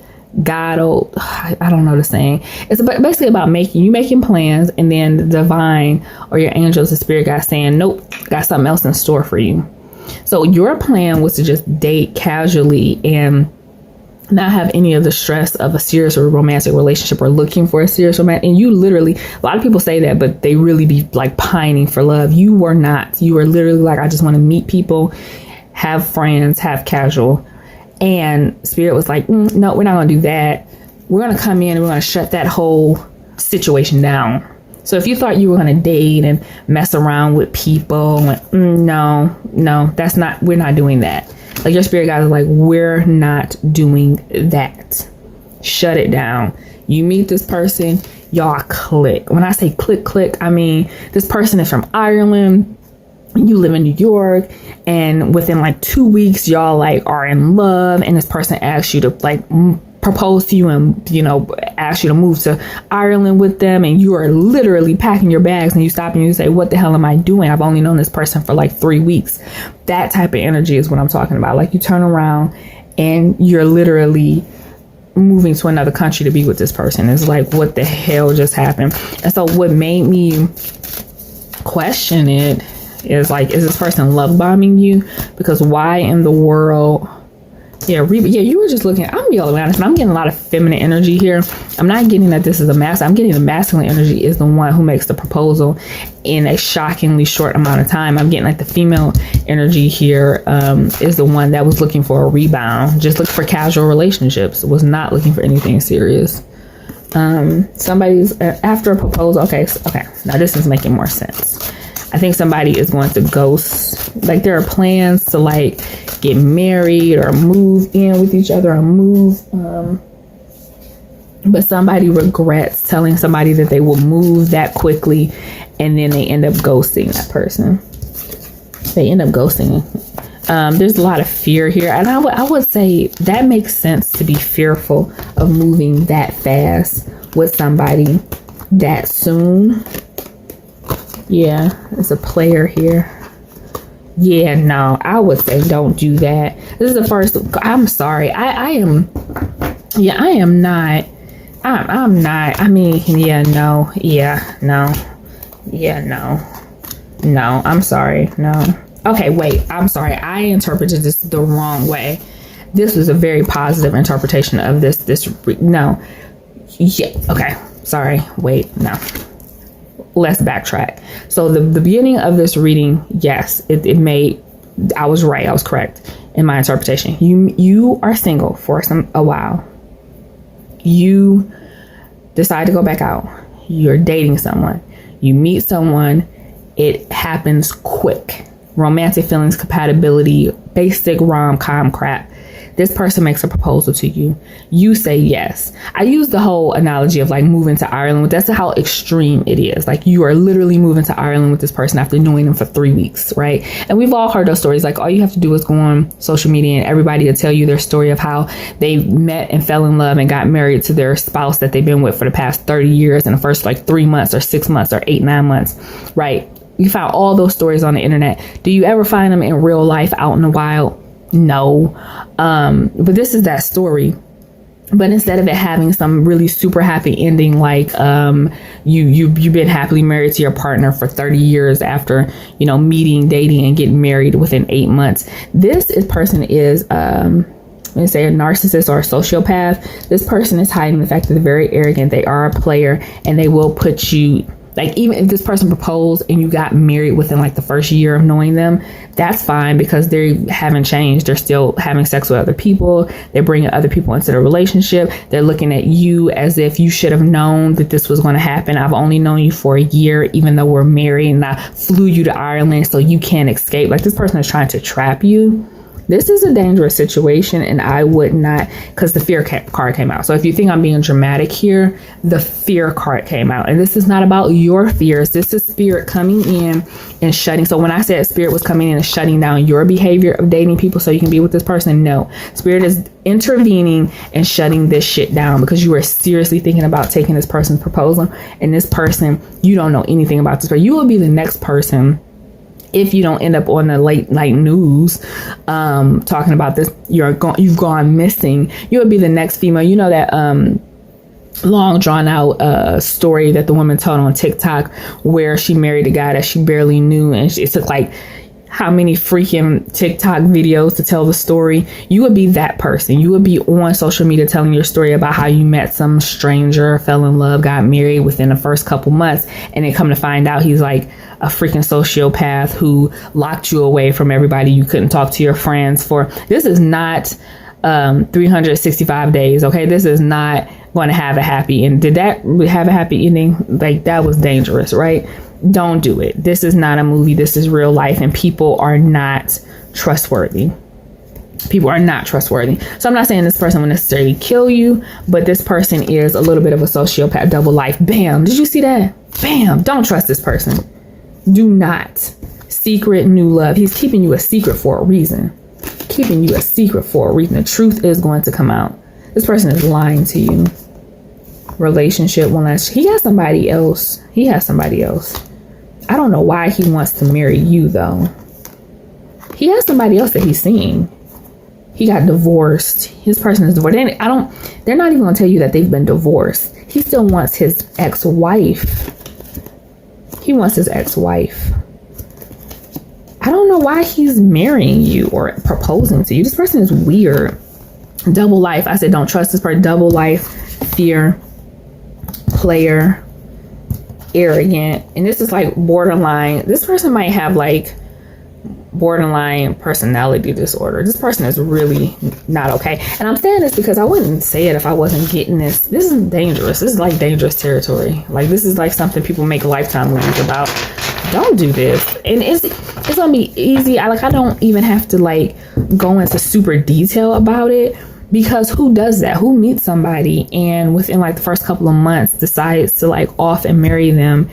God will, I don't know the saying. It's basically about making plans, and then the divine or your angels, the spirit guy saying, nope, got something else in store for you. So your plan was to just date casually and not have any of the stress of a serious or romantic relationship or looking for a serious romantic. And you literally, a lot of people say that, but they really be like pining for love. You were not. You were literally like, I just want to meet people, have friends, have casual. And spirit was like, no, we're not going to do that. We're going to come in and we're going to shut that whole situation down. So if you thought you were going to date and mess around with people, no, that's not, we're not doing that. Like your spirit guys are like, we're not doing that. Shut it down. You meet this person, y'all click. When I say click, I mean, this person is from Ireland. You live in New York, and within like 2 weeks, y'all like are in love, and this person asks you to like propose to you and, ask you to move to Ireland with them, and you are literally packing your bags and you stop and you say, what the hell am I doing? I've only known this person for like 3 weeks. That type of energy is what I'm talking about. Like you turn around and you're literally moving to another country to be with this person. It's like, what the hell just happened? And so what made me question it is like, is this person love bombing you? Because why in the world? Yeah, you were just looking. I'm gonna be all honest. I'm getting a lot of feminine energy here. I'm not getting that this is a masculine. I'm getting the masculine energy is the one who makes the proposal in a shockingly short amount of time. I'm getting like the female energy here is the one that was looking for a rebound, just looking for casual relationships, was not looking for anything serious. Somebody's after a proposal. Okay. Now this is making more sense. I think somebody is going to ghost. Like there are plans to like get married or move in with each other or move. But somebody regrets telling somebody that they will move that quickly, and then they end up ghosting that person. They end up ghosting. There's a lot of fear here, and I would say that makes sense to be fearful of moving that fast with somebody that soon. Yeah, it's a player here. Yeah, no, I would say don't do that. This is the first. I'm sorry. I am not. I'm not. I mean, yeah, no. No, I'm sorry. No. Okay, wait. I'm sorry. I interpreted this the wrong way. This was a very positive interpretation of this. No. Yeah. Okay. Sorry. Wait. No. Let's backtrack. So the beginning of this reading, yes, it made, I was right. I was correct in my interpretation. You are single for a while. You decide to go back out. You're dating someone. You meet someone. It happens quick. Romantic feelings, compatibility, basic rom-com crap. This person makes a proposal to you. You say yes. I use the whole analogy of like moving to Ireland. That's how extreme it is. Like you are literally moving to Ireland with this person after knowing them for 3 weeks, right? And we've all heard those stories. Like all you have to do is go on social media and everybody will tell you their story of how they met and fell in love and got married to their spouse that they've been with for the past 30 years in the first like 3 months or 6 months or 8-9 months, right? You found all those stories on the internet. Do you ever find them in real life out in the wild? No. But this is that story. But instead of it having some really super happy ending, like you've been happily married to your partner for 30 years after, meeting, dating, and getting married within 8 months. This person is let's say a narcissist or a sociopath. This person is hiding the fact that they're very arrogant. They are a player, and they will put you. Like, even if this person proposed and you got married within like the first year of knowing them, that's fine because they haven't changed. They're still having sex with other people. They're bringing other people into the relationship. They're looking at you as if you should have known that this was going to happen. I've only known you for a year, even though we're married, and I flew you to Ireland so you can't escape. Like, this person is trying to trap you. This is a dangerous situation, and I would not, because the fear card came out. So if you think I'm being dramatic here, the fear card came out. And this is not about your fears. This is spirit coming in and shutting. So when I said spirit was coming in and shutting down your behavior of dating people so you can be with this person, no. Spirit is intervening and shutting this shit down because you are seriously thinking about taking this person's proposal. And this person, you don't know anything about this person. You will be the next person. If you don't end up on the late night news talking about this, you've gone missing. You would be the next female. You know that long drawn out story that the woman told on TikTok where she married a guy that she barely knew, and it took like how many freaking TikTok videos to tell the story. You would be that person. You would be on social media telling your story about how you met some stranger, fell in love, got married within the first couple months, and then come to find out he's like a freaking sociopath who locked you away from everybody. You couldn't talk to your friends for. This is not 365 days. Okay, this is not going to have a happy end. Did that have a happy ending? Like, that was dangerous, right? Don't do it. This is not a movie. This is real life, and people are not trustworthy. People are not trustworthy. So I'm not saying this person will necessarily kill you, but this person is a little bit of a sociopath, double life. Bam. Did you see that? Bam. Don't trust this person. Do not. Secret new love. He's keeping you a secret for a reason. Keeping you a secret for a reason. The truth is going to come out. This person is lying to you. Relationship one last. He has somebody else. I don't know why he wants to marry you though. He has somebody else that he's seeing. he got divorced. His person is divorced. They're not even gonna tell you that they've been divorced. He still wants his ex-wife. He wants his ex-wife. I don't know why he's marrying you or proposing to you. This person is weird. Double life. I said don't trust this person. Double life, fear, player, arrogant. And this is like borderline. This person might have like borderline personality disorder. This person is really not okay. And I'm saying this because I wouldn't say it if I wasn't getting this. This is dangerous. This is like dangerous territory. Like this is like something people make lifetime movies about. Don't do this. And it's gonna be easy. I don't even have to like go into super detail about it, because who does that? Who meets somebody and within like the first couple of months decides to like off and marry them?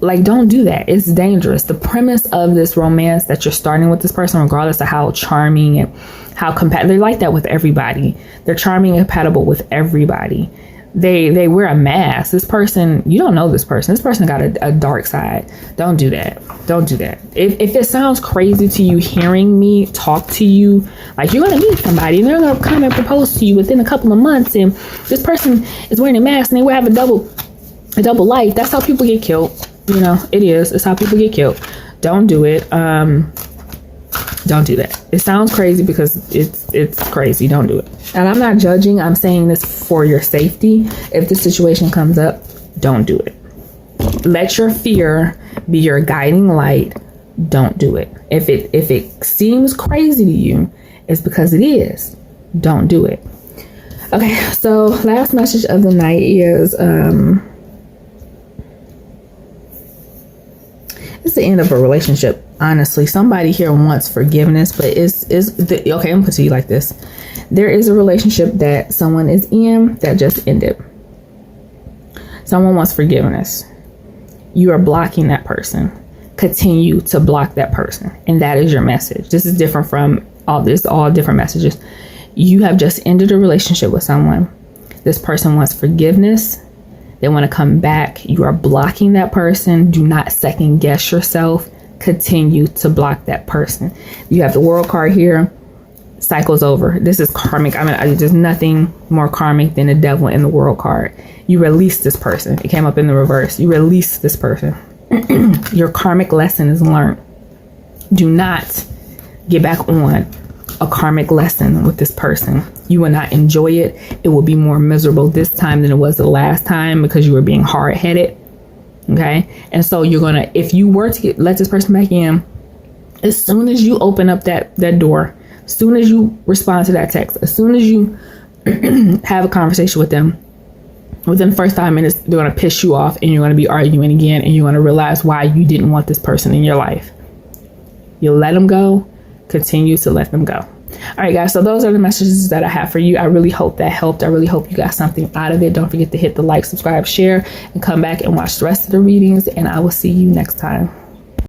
Like, don't do that. It's dangerous. The premise of this romance that you're starting with this person, regardless of how charming and how compatible, they're like that with everybody. They're charming and compatible with everybody. They wear a mask. This person, you don't know this person. This person got a dark side. Don't do that. Don't do that. If it sounds crazy to you hearing me talk to you, like you're going to meet somebody and they're going to come and propose to you within a couple of months, and this person is wearing a mask and they will have a double life. That's how people get killed. You know, it is. It's how people get killed. Don't do it. Don't do that. It sounds crazy because it's crazy. Don't do it. And I'm not judging. I'm saying this for your safety. If the situation comes up, don't do it. Let your fear be your guiding light. Don't do it. If it seems crazy to you, it's because it is. Don't do it. Okay, so last message of the night is it's the end of a relationship. Honestly, somebody here wants forgiveness, but okay, I'm gonna put it to you like this. There is a relationship that someone is in that just ended. Someone wants forgiveness. You are blocking that person. Continue to block that person. And that is your message. This is different from all different messages. You have just ended a relationship with someone. This person wants forgiveness. They want to come back. You are blocking that person. Do not second guess yourself. Continue to block that person. You have the World card here. Cycle's over. This is karmic. I mean, there's nothing more karmic than the devil in the World card. You release this person. It came up in the reverse. You release this person. Your karmic lesson is learned. Do not get back on a karmic lesson with this person. You will not enjoy it. It will be more miserable this time than it was the last time because you were being hard-headed. Okay. And so you're going to, if you were to let this person back in, as soon as you open up that door, as soon as you respond to that text, as soon as you have a conversation with them, within the first 5 minutes, they're going to piss you off and you're going to be arguing again, and you're going to realize why you didn't want this person in your life. You let them go. Continue to let them go. All right, guys. So those are the messages that I have for you. I really hope that helped. I really hope you got something out of it. Don't forget to hit the like, subscribe, share, and come back and watch the rest of the readings. And I will see you next time.